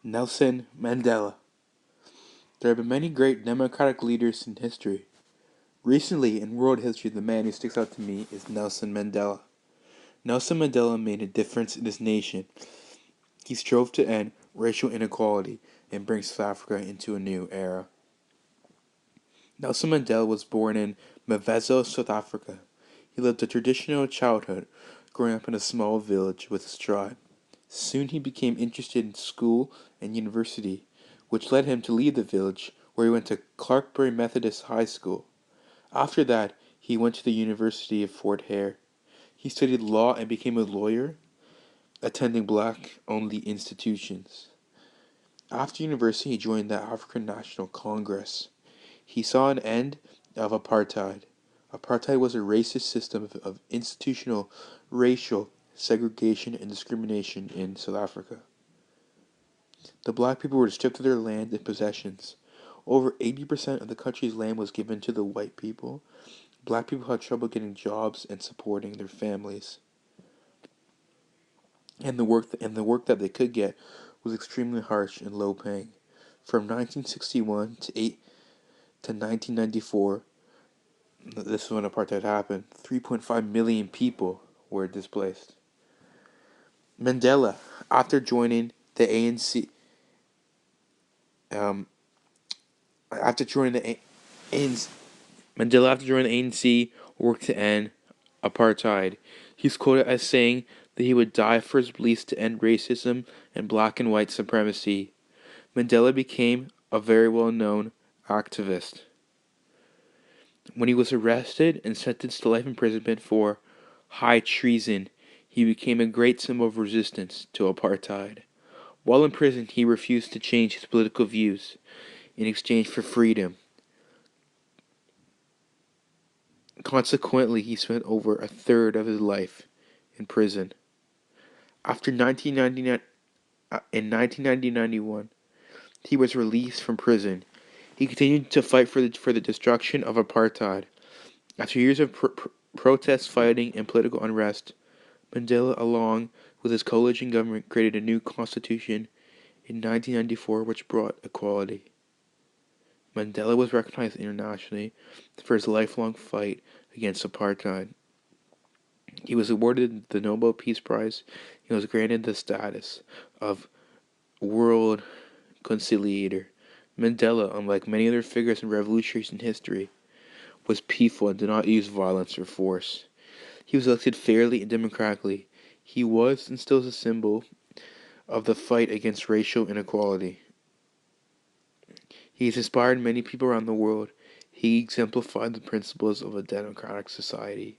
Nelson Mandela. There have been many great democratic leaders in history. Recently, in world history, the man who sticks out to me is Nelson Mandela. Nelson Mandela made a difference in his nation. He strove to end racial inequality and bring South Africa into a new era. Nelson Mandela was born in Mavezo, South Africa. He lived a traditional childhood, growing up in a small village with his tribe. Soon he became interested in school and university, which led him to leave the village, where he went to Clarkbury Methodist High School. After that, he went to the University of Fort Hare. He studied law and became a lawyer, attending black-only institutions. After university, he joined the African National Congress. He saw an end of apartheid. Apartheid was a racist system of institutional racial segregation and discrimination in South Africa. The black people were stripped of their land and possessions. Over 80% of the country's land was given to the white people. Black people had trouble getting jobs and supporting their families. And the work that they could get was extremely harsh and low paying. From 1961 to 1994, this is when apartheid happened, 3.5 million people were displaced. Mandela, after joining the ANC, um, after joining the ANC, Mandela, after joining the ANC, worked to end apartheid. He's quoted as saying that he would die for his beliefs to end racism and black and white supremacy. Mandela became a very well-known activist. When he was arrested and sentenced to life imprisonment for high treason, he became a great symbol of resistance to apartheid. While in prison, he refused to change his political views in exchange for freedom. Consequently, he spent over a third of his life in prison. After 1999, in 1991, he was released from prison. He continued to fight for the destruction of apartheid. After years of protest, fighting, and political unrest, Mandela, along with his coalition government, created a new constitution in 1994 which brought equality. Mandela was recognized internationally for his lifelong fight against apartheid. He was awarded the Nobel Peace Prize. He was granted the status of World Conciliator. Mandela, unlike many other figures and revolutionaries in history, was peaceful and did not use violence or force. He was elected fairly and democratically. He was and still is a symbol of the fight against racial inequality. He has inspired many people around the world. He exemplified the principles of a democratic society.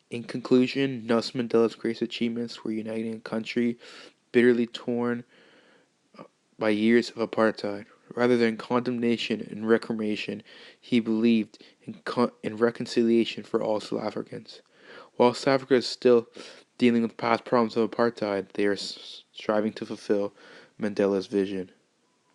In conclusion, Nelson Mandela's greatest achievements were uniting a country bitterly torn by years of apartheid. Rather than condemnation and reclamation, he believed in reconciliation for all South Africans. While South Africa is still dealing with past problems of apartheid, they are striving to fulfill Mandela's vision.